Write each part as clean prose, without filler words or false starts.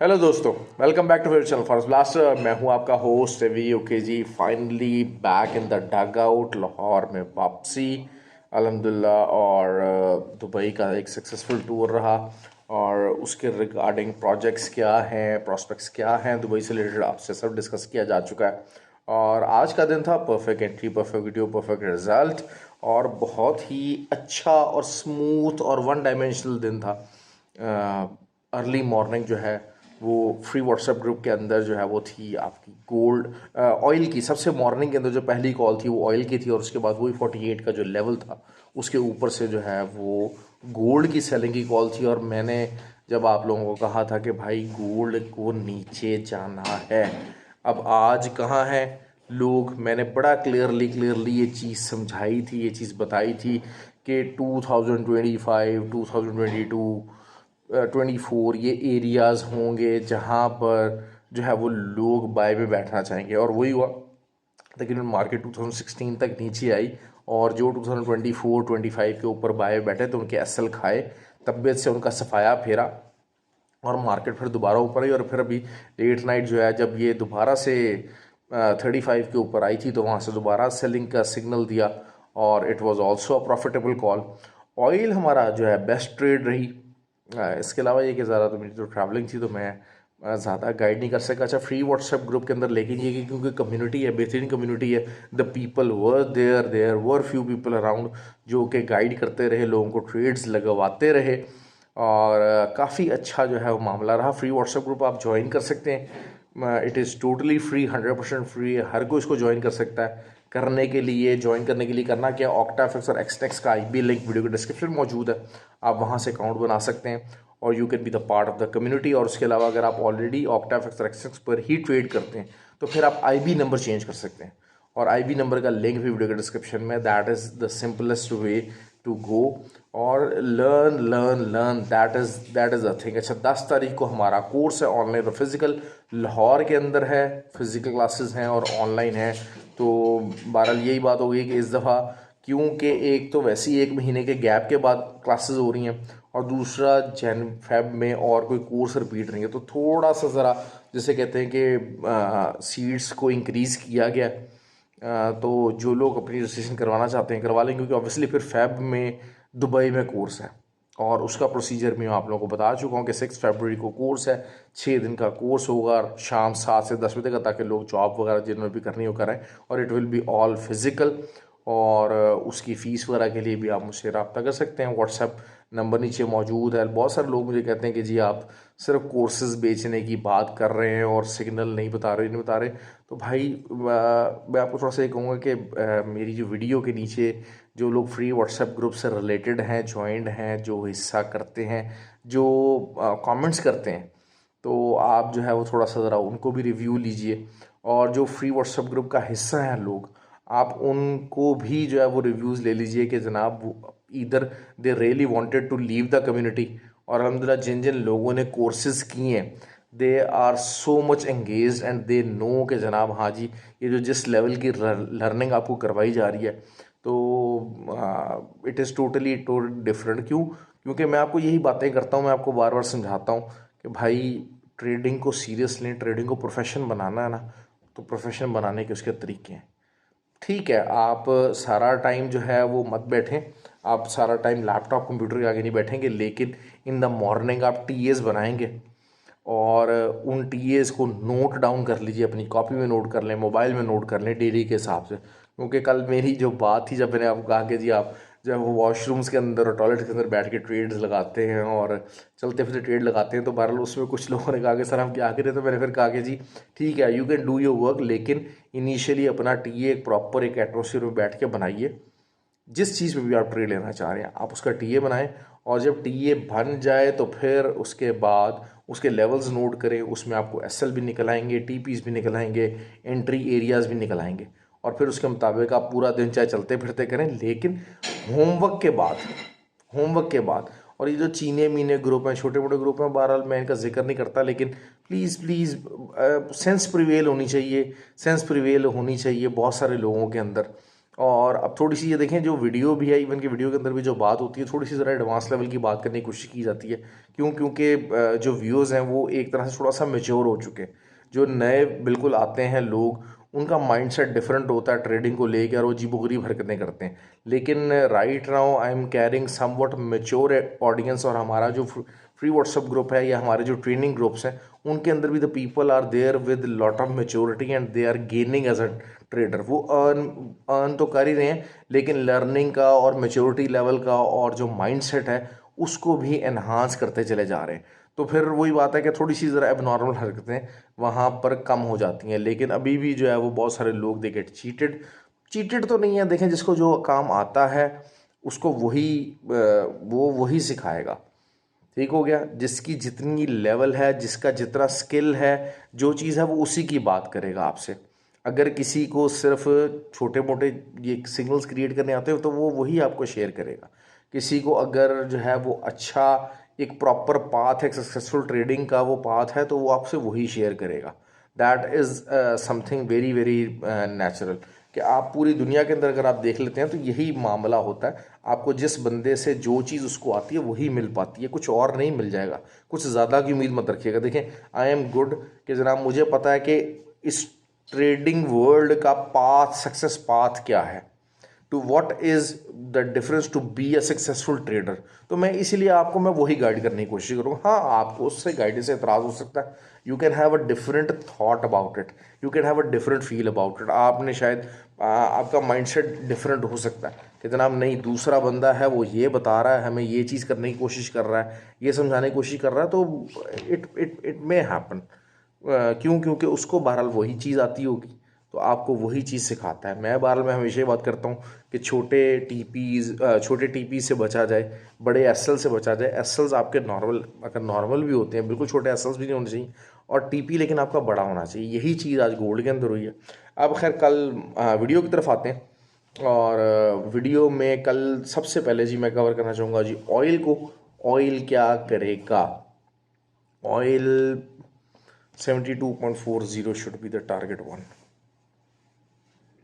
Hello दोस्तों, welcome back to मेरे channel Forest Blaster. मैं हूं आपका host Ravi okay ji. Finally back in the dugout, Lahore में वापसी अल्हम्दुलिल्लाह। और दुबई का एक सक्सेसफुल टूर रहा और उसके रिगार्डिंग प्रोजेक्ट्स क्या हैं, प्रोस्पेक्ट्स क्या हैं दुबई से रिलेटेड आपसे सब डिस्कस किया जा चुका है। और आज का दिन था perfect entry, perfect video, perfect result और बहुत ही अच्छा और स्मूथ और वन डायमेंशनल दिन था। अर्ली मॉर्निंग जो है वो फ्री व्हाट्सएप ग्रुप के अंदर जो है वो थी आपकी गोल्ड ऑयल की। सबसे मॉर्निंग के अंदर जो पहली कॉल थी वो ऑयल की थी और उसके बाद वही 48 का जो लेवल था उसके ऊपर से जो है वो गोल्ड की सेलिंग की कॉल थी। और मैंने जब आप लोगों को कहा था कि भाई गोल्ड को नीचे जाना है, अब आज कहाँ है लोग, मैंने बड़ा क्लियरली ये चीज़ समझाई थी, ये चीज़ बताई थी कि 2025 2022 24 ये एरियाज़ होंगे जहाँ पर जो है वो लोग बाय में बैठना चाहेंगे। और वही हुआ, तकरीबन मार्केट 2016 तक नीचे आई और जो 2024 25 के ऊपर बाय बैठे तो उनके एसएल खाए, तबीयत से उनका सफाया फेरा और मार्केट फिर दोबारा ऊपर आई। और फिर अभी लेट नाइट जो है जब ये दोबारा से 35 के ऊपर आई थी तो वहाँ से दोबारा सेलिंग का सिग्नल दिया और it was also a profitable call. Oil हमारा जो है बेस्ट ट्रेड रही। इसके अलावा ये कि ज़्यादा तो मेरी जो ट्रैवलिंग थी तो मैं ज़्यादा गाइड नहीं कर सका। अच्छा, फ्री व्हाट्सएप ग्रुप के अंदर, लेकिन ये कि क्योंकि कम्युनिटी है, बेहतरीन कम्युनिटी है, the people were there were few people around जो कि गाइड करते रहे, लोगों को ट्रेड्स लगवाते रहे और काफ़ी अच्छा जो है वो मामला रहा। फ्री व्हाट्सएप ग्रुप आप ज्वाइन कर सकते हैं, it is totally free, 100% free है, हर कोई इसको ज्वाइन कर सकता है। करने के लिए, ज्वाइन करने के लिए करना क्या, ऑक्टाफिक्स और एक्सटेक्स का आईबी लिंक वीडियो के डिस्क्रिप्शन में मौजूद है, आप वहाँ से अकाउंट बना सकते हैं और you can be the part of the community. और उसके अलावा अगर आप ऑलरेडी ऑक्टाफिक्स और एक्सटेक्स पर ही ट्रेड करते हैं तो फिर आप आईबी नंबर चेंज कर सकते हैं और आईबी नंबर का लिंक भी वीडियो के डिस्क्रिप्शन में। That is the simplest way to go और learn learn learn, that is the thing. अच्छा, 10 तारीख को हमारा कोर्स है ऑनलाइन और फिज़िकल, लाहौर के अंदर है, फिज़िकल क्लासेस हैं और ऑनलाइन है। तो बहरहाल यही बात हो गई कि इस दफ़ा क्योंकि एक तो वैसे ही 1 महीने के गैप के बाद क्लासेस हो रही हैं और दूसरा जैन फेब में और कोई कोर्स रिपीट नहीं है, तो थोड़ा सा ज़रा जैसे कहते हैं कि सीट्स को इंक्रीज़ किया गया। तो जो लोग अपनी रजिस्ट्रेशन करवाना चाहते हैं करवा लेंगे, क्योंकि ऑब्वियसली फिर फेब में दुबई में कोर्स है और उसका प्रोसीजर भी मैं आप लोगों को बता चुका हूँ कि 6 फरवरी को कोर्स है। 6 दिन का कोर्स होगा, शाम 7 से 10 बजे तक, ताकि लोग जॉब वगैरह जिन्होंने भी करनी हो करें। और it will be all physical और उसकी फ़ीस वगैरह के लिए भी आप मुझसे रब्ता कर सकते हैं, व्हाट्सएप नंबर नीचे मौजूद है। बहुत सारे लोग मुझे कहते हैं कि जी आप सिर्फ कोर्सेज बेचने की बात कर रहे हैं और सिग्नल नहीं बता रहे। तो भाई मैं आपको थोड़ा सा ये कहूँगा कि मेरी जो वीडियो के नीचे जो लोग फ्री व्हाट्सएप ग्रुप से रिलेटेड हैं, जॉइंड हैं, जो हिस्सा करते हैं, जो कमेंट्स करते हैं, तो आप जो है वो थोड़ा सा ज़रा उनको भी रिव्यू लीजिए। और जो फ्री व्हाट्सएप ग्रुप का हिस्सा हैं लोग, आप उनको भी जो है वो रिव्यूज़ ले लीजिए कि जनाब इधर they really wanted to leave the community. और अल्हम्दुलिल्लाह जिन जिन लोगों ने कोर्सेज़ किए हैं they are so much engage and they know कि जनाब हाँ जी ये जो जिस लेवल की लर्निंग आपको करवाई जा रही है तो इट इज़ टोटली डिफरेंट। क्यों? क्योंकि मैं आपको यही बातें करता हूँ, मैं आपको बार बार समझाता हूँ कि भाई ट्रेडिंग को सीरियस लें, ट्रेडिंग को प्रोफेशन बनाना है ना, तो प्रोफेशन बनाने के उसके तरीके हैं। ठीक है, आप सारा टाइम जो है वो मत बैठें, आप सारा टाइम लैपटॉप कंप्यूटर के आगे नहीं बैठेंगे, लेकिन इन द मॉर्निंग आप टीएस बनाएंगे और उन टीएस को नोट डाउन कर लीजिए, अपनी कॉपी में नोट कर लें, मोबाइल में नोट कर लें डेली के हिसाब से। क्योंकि कल मेरी जो बात थी, जब मैंने आपको कहा कि जी आप जब वॉशरूम्स के अंदर और टॉयलेट के अंदर बैठ के ट्रेड्स लगाते हैं और चलते फिरते ट्रेड लगाते हैं, तो बहरहाल उसमें कुछ लोगों ने कहा कि सर हम क्या करें। तो मैंने फिर कहा कि जी ठीक है, you can do your work, लेकिन इनिशियली अपना टीए एक प्रॉपर एक एटमोसफियर में बैठ के बनाइए। जिस चीज़ में भी आप ट्रेड लेना चाह रहे हैं आप उसका टीए बनाएं और जब टीए बन जाए तो फिर उसके बाद उसके लेवल्स नोट करें, उसमें आपको एसएल भी निकल आएंगे, टीपीस भी निकल आएंगे, एंट्री एरियाज़ भी निकल आएंगे और फिर उसके मुताबिक आप पूरा दिन चाहे चलते फिरते करें, लेकिन होमवर्क के बाद, होमवर्क के बाद। और ये जो चीने मीने ग्रुप हैं, छोटे मोटे ग्रुप हैं, बहरहाल मैं इनका जिक्र नहीं करता, लेकिन प्लीज़ प्लीज़ सेंस प्रिवेल होनी चाहिए, सेंस प्रिवेल होनी चाहिए बहुत सारे लोगों के अंदर। और अब थोड़ी सी ये देखें, जो वीडियो भी है, इवन के वीडियो के अंदर भी जो बात होती है, थोड़ी सी ज़रा एडवांस लेवल की बात करने की कोशिश की जाती है। क्यों? क्योंकि जो व्यूअर्स हैं वो एक तरह से थोड़ा सा मेच्योर हो चुके हैं। जो नए बिल्कुल आते हैं लोग, उनका माइंडसेट डिफरेंट होता है ट्रेडिंग को लेकर, और वो अजीबोगरीब हरकतें करते हैं। लेकिन right now I am carrying somewhat mature audience, और हमारा जो फ्री व्हाट्सएप ग्रुप है या हमारे जो ट्रेनिंग ग्रुप्स हैं, उनके अंदर भी the people are there with lot of maturity and they are gaining as a trader. वो अर्न तो कर ही रहे हैं, लेकिन लर्निंग का और मेच्योरिटी लेवल का और जो माइंडसेट है उसको भी एनहांस करते चले जा रहे हैं। तो फिर वही बात है कि थोड़ी सी ज़रा एबनॉर्मल हरकतें वहाँ पर कम हो जाती हैं। लेकिन अभी भी जो है वो बहुत सारे लोग दे गेट चीटेड। चीटेड तो नहीं है, देखें जिसको जो काम आता है उसको वो वही सिखाएगा। ठीक हो गया? जिसकी जितनी लेवल है, जिसका जितना स्किल है, जो चीज़ है वो उसी की बात करेगा आपसे। अगर किसी को सिर्फ छोटे मोटे ये सिग्नल्स क्रिएट करने आते हो तो वो वही आपको शेयर करेगा। किसी को अगर जो है वो अच्छा एक प्रॉपर पाथ है सक्सेसफुल ट्रेडिंग का, वो पाथ है, तो वो आपसे वही शेयर करेगा। That is something very very natural. कि आप पूरी दुनिया के अंदर अगर आप देख लेते हैं तो यही मामला होता है। आपको जिस बंदे से जो चीज़ उसको आती है वही मिल पाती है, कुछ और नहीं मिल जाएगा। कुछ ज़्यादा की उम्मीद मत रखिएगा। देखें, आई एम गुड कि जनाब मुझे पता है कि इस ट्रेडिंग वर्ल्ड का पाथ, सक्सेस पाथ क्या है, to what is the difference to be a successful trader. तो मैं इसीलिए आपको मैं वही गाइड करने की कोशिश करूँगा। हाँ, आपको उससे गाइडेंस से एतराज़ हो सकता है। You can have a different thought about it, you can have a different feel about it. आपने शायद आपका माइंडसेट डिफरेंट हो सकता है कि जनाब नहीं, दूसरा बंदा है वो ये बता रहा है, हमें ये चीज़ करने की कोशिश कर रहा है, ये समझाने की कोशिश कर रहा है, तो इट मे हैपन। क्यों? क्योंकि उसको बहरहाल वही चीज़ आती होगी, तो आपको वही चीज़ सिखाता है। मैं बहरहाल मैं हमेशा ही बात करता हूँ कि छोटे टीपी से बचा जाए, बड़े एसएल से बचा जाए। एसएल्स आपके नॉर्मल, अगर नॉर्मल भी होते हैं, बिल्कुल छोटे एसएल्स भी नहीं होने चाहिए, और टीपी लेकिन आपका बड़ा होना चाहिए। यही चीज़ आज गोल्ड के अंदर हुई है। अब खैर कल वीडियो की तरफ आते हैं, और वीडियो में कल सबसे पहले जी मैं कवर करना चाहूँगा जी ऑयल को। ऑयल क्या करेगा? Oil 72.40 should be the target one.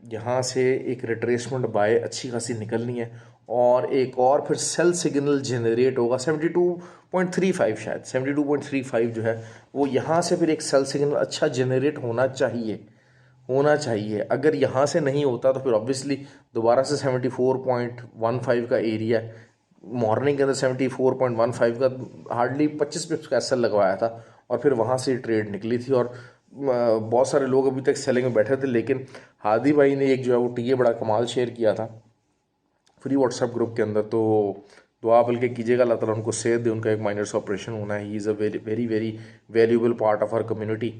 यहाँ से एक रिट्रेसमेंट बाय अच्छी खासी निकलनी है, और एक और फिर सेल सिग्नल जनरेट होगा 72.35, शायद 72.35 जो है वो यहाँ से फिर एक सेल सिग्नल अच्छा जनरेट होना चाहिए। अगर यहाँ से नहीं होता तो फिर ऑब्वियसली दोबारा से 74.15 का एरिया, मॉर्निंग के अंदर 74.15 का हार्डली 25 पिप्स का एसएल लगवाया था, और फिर वहाँ से ट्रेड निकली थी। और बहुत सारे लोग अभी तक सेलिंग में बैठे थे, लेकिन हादी भाई ने एक जो है वो टीए बड़ा कमाल शेयर किया था फ्री व्हाट्सएप ग्रुप के अंदर। तो दुआ बल्कि कीजिएगा, अल्लाह ताला उनको सेहत दे, उनका एक माइनर ऑपरेशन होना है। He is a very very very valuable part of our community.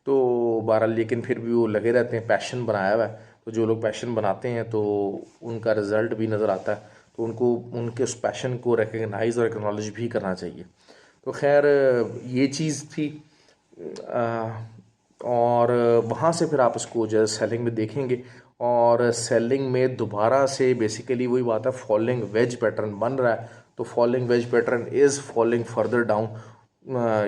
तो बहरहाल लेकिन फिर भी वो लगे रहते हैं, पैशन बनाया हुआ है। तो जो लोग पैशन बनाते हैं तो उनका रिज़ल्ट भी नज़र आता है, तो उनको उनके उस पैशन को रिकगनाइज़ और एक्नॉलेज भी करना चाहिए। तो खैर ये चीज़ थी। और वहाँ से फिर आप इसको जो है सेलिंग में देखेंगे, और सेलिंग में दोबारा से बेसिकली वही बात है, फॉलिंग वेज पैटर्न बन रहा है। तो falling veg pattern is falling further down.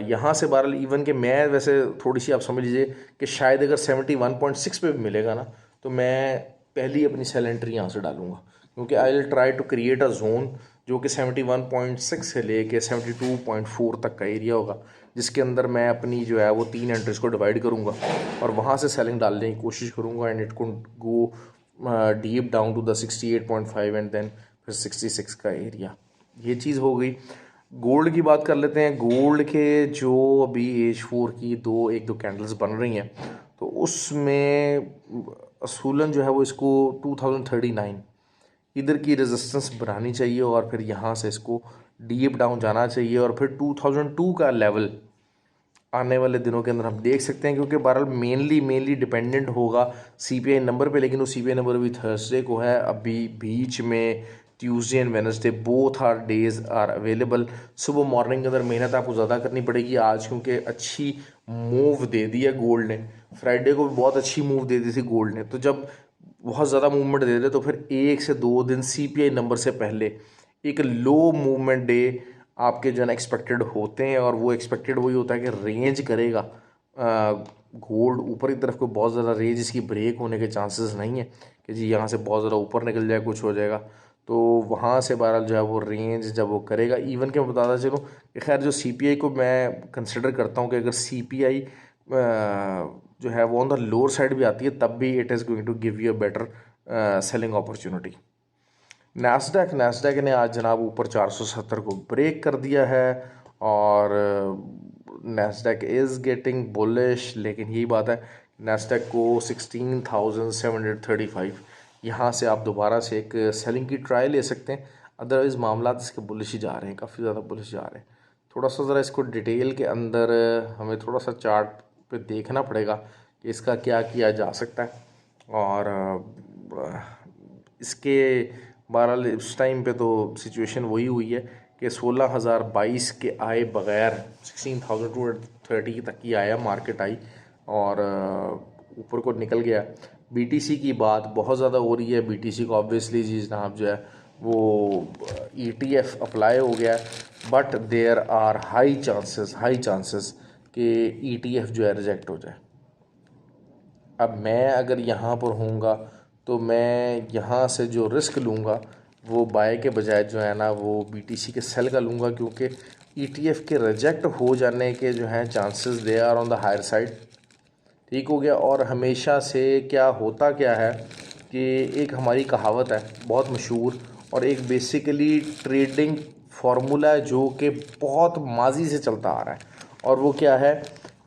यहाँ से बहरहाल इवन के मैं वैसे थोड़ी सी आप समझ लीजिए कि शायद अगर 71.6 पे भी मिलेगा ना, तो मैं पहली अपनी सेल एंट्री यहाँ से डालूंगा, क्योंकि I will try to create a zone जो कि 71.6 से लेके 72.4 तक का एरिया होगा, जिसके अंदर मैं अपनी जो है वो 3 एंट्रीज को डिवाइड करूँगा, और वहाँ से सेलिंग डालने की कोशिश करूँगा। And it could go deep down to the 68.5 and then फिर 66 का एरिया। ये चीज़ हो गई। गोल्ड की बात कर लेते हैं। गोल्ड के जो अभी H4 की एक दो कैंडल्स बन रही हैं, तो उसमें असूलन जो है वो इसको 2039 इधर की रेजिस्टेंस बनानी चाहिए, और फिर यहाँ से इसको डीप डाउन जाना चाहिए, और फिर 2002 का लेवल आने वाले दिनों के अंदर हम देख सकते हैं। क्योंकि बहरहाल मेनली डिपेंडेंट होगा सीपीआई नंबर पे, लेकिन वो सीपीआई नंबर भी थर्सडे को है। अभी बीच में Tuesday and Wednesday both are days are available. सुबह मॉर्निंग के अंदर मेहनत आपको ज़्यादा करनी पड़ेगी आज, क्योंकि अच्छी मूव दे दी है गोल्ड ने। फ्राइडे को भी बहुत अच्छी मूव दे दी थी गोल्ड ने। तो जब बहुत ज़्यादा मूवमेंट दे दे तो फिर 1 से 2 दिन सीपीआई नंबर से पहले एक लो मूवमेंट डे आपके जो है ना एक्सपेक्टेड होते हैं, और वो एक्सपेक्टेड वही होता है कि रेंज करेगा गोल्ड ऊपर की तरफ कोई बहुत ज़्यादा रेंज इसकी ब्रेक होने के चांसेस नहीं है कि जी यहाँ से बहुत ज़्यादा ऊपर निकल जाए, कुछ हो जाएगा। तो वहाँ से बहरहाल जो है वो रेंज जब वो करेगा, इवन के मैं बताता चलूँ कि खैर जो CPI को मैं कंसिडर करता हूँ कि अगर CPI जो है वो ऑन द लोअर साइड भी आती है, तब भी it is going to give you a better selling opportunity. Nasdaq ने आज जनाब ऊपर 470 को ब्रेक कर दिया है और नैस्डैक इज़ गेटिंग बुलिश, लेकिन यही बात है नैस्डैक को 16,735 यहाँ से आप दोबारा से एक सेलिंग की ट्राई ले सकते हैं। अदरवाइज़ मामला इसके बुलिश ही जा रहे हैं, काफ़ी ज़्यादा बुलिश जा रहे हैं। थोड़ा सा ज़रा इसको डिटेल के अंदर हमें थोड़ा सा चार्ट पे देखना पड़ेगा कि इसका क्या किया जा सकता है। और इसके बहरहाल इस टाइम पे तो सिचुएशन वही हुई है कि 16,022 के आए बगैर 16,230 तक की आया, मार्केट आई और ऊपर को निकल गया। BTC की बात बहुत ज़्यादा हो रही है। BTC को ऑब्वियसली जी जनाब जो है वो ETF अप्लाई हो गया, but there are high chances कि ETF जो है रिजेक्ट हो जाए। अब मैं अगर यहाँ पर होऊंगा तो मैं यहाँ से जो रिस्क लूँगा वो बाय के बजाय जो है ना वो BTC के सेल का लूँगा, क्योंकि ETF के रिजेक्ट हो जाने के जो हैं chances they are on the higher side. ठीक हो गया। और हमेशा से क्या है कि एक हमारी कहावत है बहुत मशहूर और एक बेसिकली ट्रेडिंग फार्मूला है जो कि बहुत माजी से चलता आ रहा है, और वो क्या है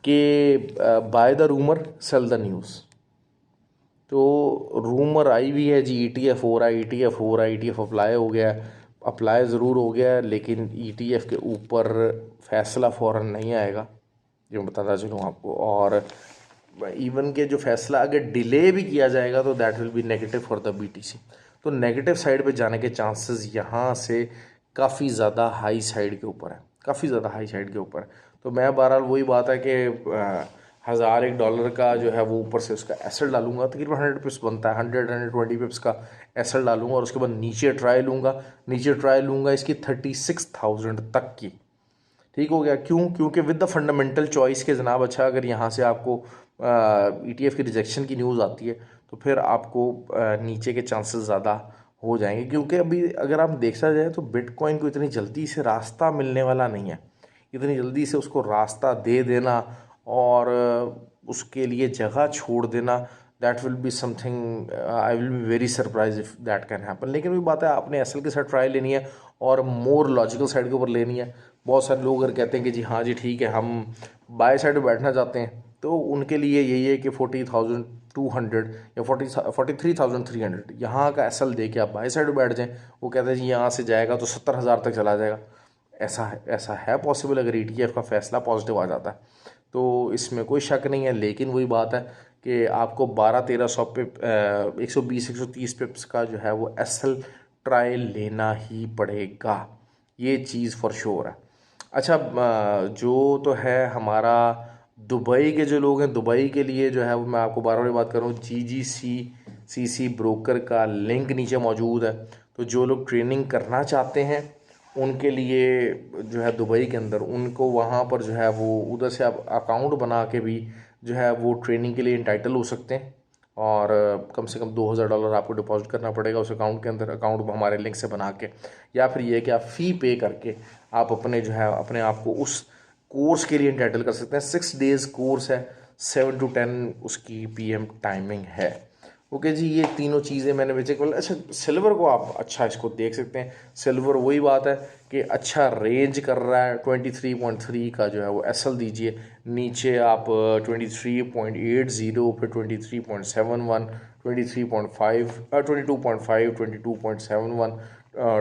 कि by the rumour cell the news. तो रूमर आई हुई है जी ETF हो रहा है, ETF अप्लाई हो गया, अप्लाई ज़रूर हो गया, लेकिन ETF के ऊपर फैसला फ़ौरन नहीं आएगा, जो बताता चलूँ आपको। और इवन के जो फैसला अगर डिले भी किया जाएगा तो that will be negative for the BTC। तो नेगेटिव साइड पे जाने के चांसेस यहाँ से काफ़ी ज़्यादा हाई साइड के ऊपर है, काफ़ी ज़्यादा हाई साइड के ऊपर है। तो मैं बहरहाल वही बात है कि $1,000 का जो है वो ऊपर से उसका एसएल डालूंगा, तकरीबन 100 पिप्स बनता है, 120 पिप्स का एसएल डालूंगा और उसके बाद नीचे ट्राई लूँगा इसकी 36,000 तक की। ठीक हो गया। क्यों? क्योंकि विद द फंडामेंटल चॉइस के जनाब अच्छा अगर यहाँ से आपको ETF की रिजेक्शन की न्यूज़ आती है तो फिर आपको नीचे के चांसेस ज़्यादा हो जाएंगे, क्योंकि अभी अगर आप देखा जाए तो बिटकॉइन को इतनी जल्दी से रास्ता मिलने वाला नहीं है। इतनी जल्दी से उसको रास्ता दे देना और उसके लिए जगह छोड़ देना, that will be something, I will be very surprise if that can happen. लेकिन वही बात है, आपने एसएल के साथ ट्राई लेनी है और मोर लॉजिकल साइड के ऊपर लेनी है। बहुत सारे लोग अगर कहते हैं कि जी हाँ जी ठीक है हम बाय साइड में बैठना चाहते हैं, तो उनके लिए यही है कि 40,200 या 43,300 यहाँ का एसएल दे के आप बाय साइड में बैठ जाएं। वो कहते हैं जी यहाँ से जाएगा तो 70,000 तक चला जाएगा। ऐसा है पॉसिबल अगर ETF का फैसला पॉजिटिव आ जाता है तो इसमें कोई शक नहीं है। लेकिन वही बात है कि आपको 12-1300 पे 120-130 पिप्स का जो है वो एसएल ट्रायल लेना ही पड़ेगा, ये चीज़ फॉर श्योर है। अच्छा, जो तो है हमारा दुबई के जो लोग हैं, दुबई के लिए जो है वो मैं आपको बार बार बात कर रहा हूँ, GGCCC ब्रोकर का लिंक नीचे मौजूद है। तो जो लोग ट्रेनिंग करना चाहते हैं उनके लिए जो है दुबई के अंदर उनको वहाँ पर जो है वो उधर से आप अकाउंट बना के भी जो है वो ट्रेनिंग के लिए इंटाइटल हो सकते हैं। और कम से कम $2,000 आपको डिपॉजिट करना पड़ेगा उस अकाउंट के अंदर, अकाउंट हमारे लिंक से बना के, या फिर ये कि आप फ़ी पे करके आप अपने जो है अपने आप को उस कोर्स के लिए इंटाइटल कर सकते हैं। 6 डेज़ कोर्स है, 7 to 10 उसकी PM टाइमिंग है। ओके जी, ये तीनों चीज़ें मैंने बेचे केवल। अच्छा, सिल्वर को आप अच्छा इसको देख सकते हैं। सिल्वर वही बात है कि अच्छा रेंज कर रहा है, 23.3 का जो है वो एसएल दीजिए, नीचे आप 23.80, फिर 23.71, 23.5, 22.5, 22.71,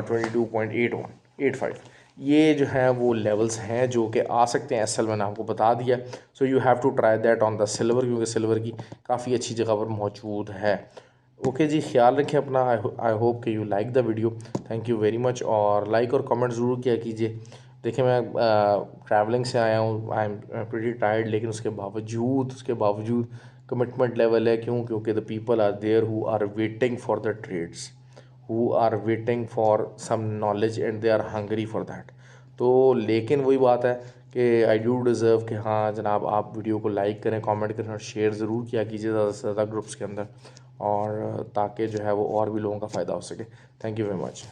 22.85, ये जो है वो लेवल्स हैं जो कि आ सकते हैं एसएल, मैंने आपको बता दिया। So you have to try that on the silver, क्योंकि सिल्वर की काफ़ी अच्छी जगह पर मौजूद है। ओके जी, ख्याल रखें अपना। आई होप कि you like the video. Thank you very much, और लाइक और कमेंट ज़रूर किया कीजिए। देखिए मैं ट्रैवलिंग से आया हूँ, आई एम प्रीटी टायर्ड, लेकिन उसके बावजूद कमिटमेंट लेवल है। क्यों? क्योंकि the people are there who are waiting for the trades, who are waiting for some knowledge and they are hungry for that। तो लेकिन वही बात है कि आई डू डिज़र्व कि हाँ जनाब आप वीडियो को लाइक करें, कमेंट करें और शेयर ज़रूर किया कीजिए ज़्यादा से ज़्यादा ग्रुप्स के अंदर, और ताकि जो है वो और भी लोगों का फ़ायदा हो सके। Thank you very much.